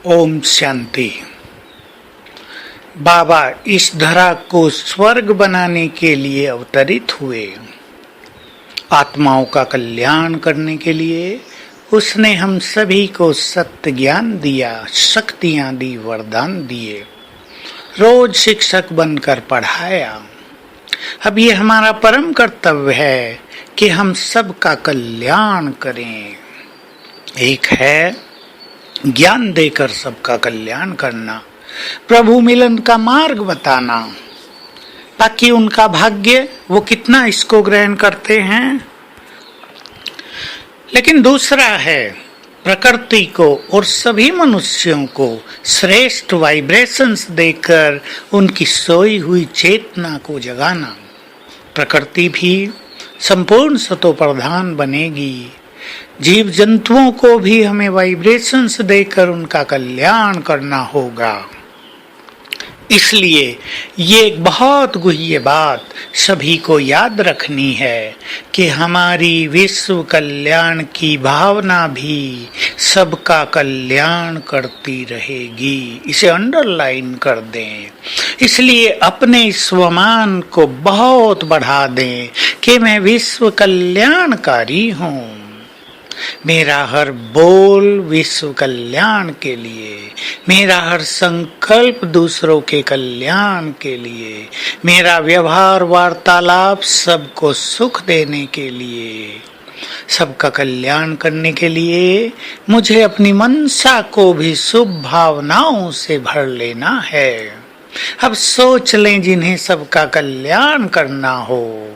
ओम शांति। बाबा इस धरा को स्वर्ग बनाने के लिए अवतरित हुए। आत्माओं का कल्याण करने के लिए उसने हम सभी को सत्य ज्ञान दिया, शक्तियां दी, वरदान दिए, रोज शिक्षक बनकर पढ़ाया। अब ये हमारा परम कर्तव्य है कि हम सबका कल्याण करें। एक है ज्ञान देकर सबका कल्याण करना, प्रभु मिलन का मार्ग बताना, ताकि उनका भाग्य वो कितना इसको ग्रहण करते हैं। लेकिन दूसरा है प्रकृति को और सभी मनुष्यों को श्रेष्ठ वाइब्रेशंस देकर उनकी सोई हुई चेतना को जगाना। प्रकृति भी संपूर्ण सतो प्रधान बनेगी। जीव जंतुओं को भी हमें वाइब्रेशंस देकर उनका कल्याण करना होगा। इसलिए ये एक बहुत गुह्य बात सभी को याद रखनी है कि हमारी विश्व कल्याण की भावना भी सबका कल्याण करती रहेगी। इसे अंडरलाइन कर दें। इसलिए अपने स्वमान को बहुत बढ़ा दें कि मैं विश्व कल्याणकारी हूँ। मेरा हर बोल विश्व कल्याण के लिए, मेरा हर संकल्प दूसरों के कल्याण के लिए, मेरा व्यवहार वार्तालाप सबको सुख देने के लिए, सबका कल्याण करने के लिए मुझे अपनी मनसा को भी शुभ भावनाओं से भर लेना है। अब सोच लें, जिन्हें सबका कल्याण करना हो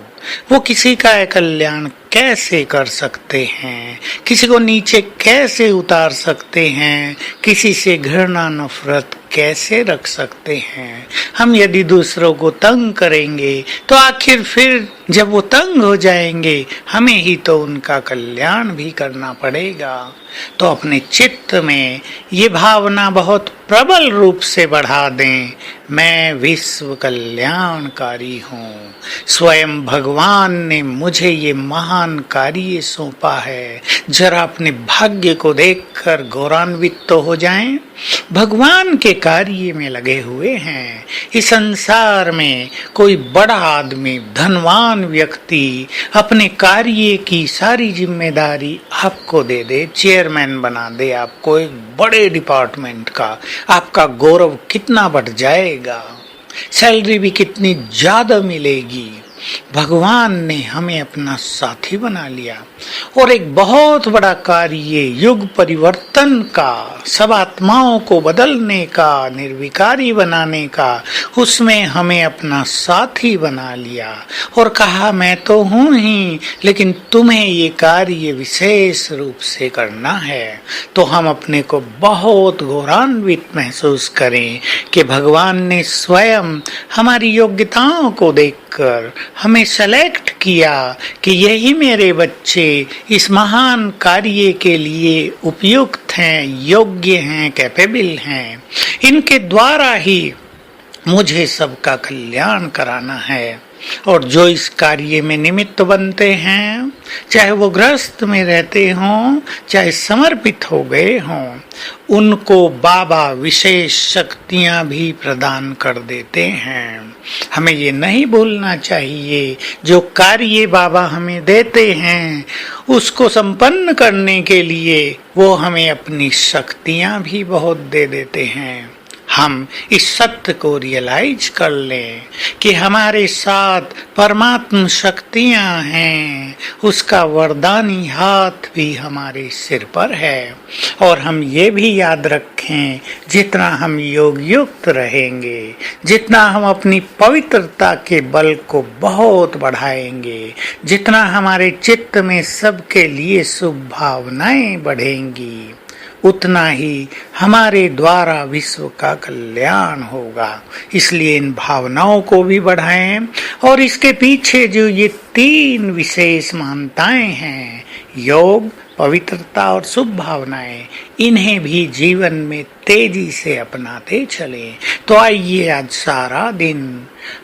वो किसी का कल्याण कैसे कर सकते हैं, किसी को नीचे कैसे उतार सकते हैं, किसी से घृणा नफरत कैसे रख सकते हैं। हम यदि दूसरों को तंग करेंगे तो आखिर फिर जब वो तंग हो जाएंगे हमें ही तो उनका कल्याण भी करना पड़ेगा। तो अपने चित्त में ये भावना बहुत प्रबल रूप से बढ़ा दें, मैं विश्व कल्याणकारी हूँ। स्वयं भगवान ने मुझे ये महान कार्य सौंपा है। जरा अपने भाग्य को देखकर गौरवान्वित तो हो जाएं। भगवान के कार्य में लगे हुए हैं। इस संसार में कोई बड़ा आदमी, धनवान व्यक्ति अपने कार्य की सारी जिम्मेदारी आपको दे दे, चेयरमैन बना दे आपको एक बड़े डिपार्टमेंट का, आपका गौरव कितना बढ़ जाएगा, सैलरी भी कितनी ज्यादा मिलेगी। भगवान ने हमें अपना साथी बना लिया और एक बहुत बड़ा कार्य युग परिवर्तन का, सब आत्माओं को बदलने का, निर्विकारी बनाने का, उसमें हमें अपना साथी बना लिया और कहा मैं तो हूँ ही, लेकिन तुम्हें ये कार्य विशेष रूप से करना है। तो हम अपने को बहुत गौरवान्वित महसूस करें कि भगवान ने स्वयं हमारी योग्यताओं को देखकर हमें सेलेक्ट किया कि यही मेरे बच्चे इस महान कार्य के लिए उपयुक्त हैं, योग्य हैं, कैपेबल हैं। इनके द्वारा ही मुझे सबका कल्याण कराना है। और जो इस कार्य में निमित्त बनते हैं, चाहे वो गृहस्थ में रहते हों, चाहे समर्पित हो गए हों, उनको बाबा विशेष शक्तियां भी प्रदान कर देते हैं। हमें ये नहीं भूलना चाहिए, जो कार्य बाबा हमें देते हैं उसको संपन्न करने के लिए वो हमें अपनी शक्तियां भी बहुत दे देते हैं। हम इस सत्य को रियलाइज कर लें कि हमारे साथ परमात्म शक्तियां हैं, उसका वरदानी हाथ भी हमारे सिर पर है। और हम ये भी याद रखें, जितना हम योग युक्त रहेंगे, जितना हम अपनी पवित्रता के बल को बहुत बढ़ाएंगे, जितना हमारे चित्त में सबके लिए शुभ भावनाएं बढ़ेंगी, उतना ही हमारे द्वारा विश्व का कल्याण होगा। इसलिए इन भावनाओं को भी बढ़ाएं और इसके पीछे जो ये 3 विशेष महानताएं हैं, योग, पवित्रता और शुभ भावनाएं। इन्हें भी जीवन में तेजी से अपनाते चले। तो आइए आज सारा दिन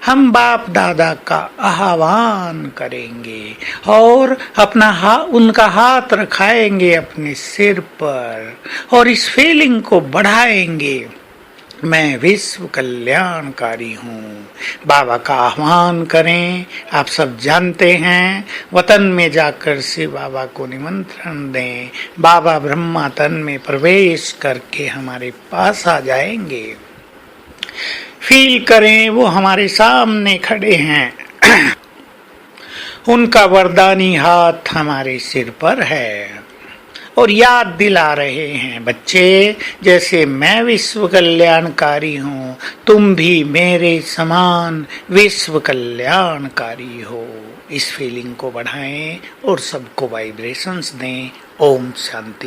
हम बाप दादा का आह्वान करेंगे और उनका हाथ रखाएंगे अपने सिर पर और इस फीलिंग को बढ़ाएंगे, मैं विश्व कल्याणकारी हूँ। बाबा का आह्वान करें। आप सब जानते हैं, वतन में जाकर शिव बाबा को निमंत्रण दें। बाबा ब्रह्मा तन में प्रवेश करके हमारे पास आ जाएंगे। फील करें वो हमारे सामने खड़े हैं। उनका वरदानी हाथ हमारे सिर पर है और याद दिला रहे हैं, बच्चे, जैसे मैं विश्व कल्याणकारी हूँ, तुम भी मेरे समान विश्व कल्याणकारी हो। इस फीलिंग को बढ़ाएं और सबको वाइब्रेशंस दें। ओम शांति।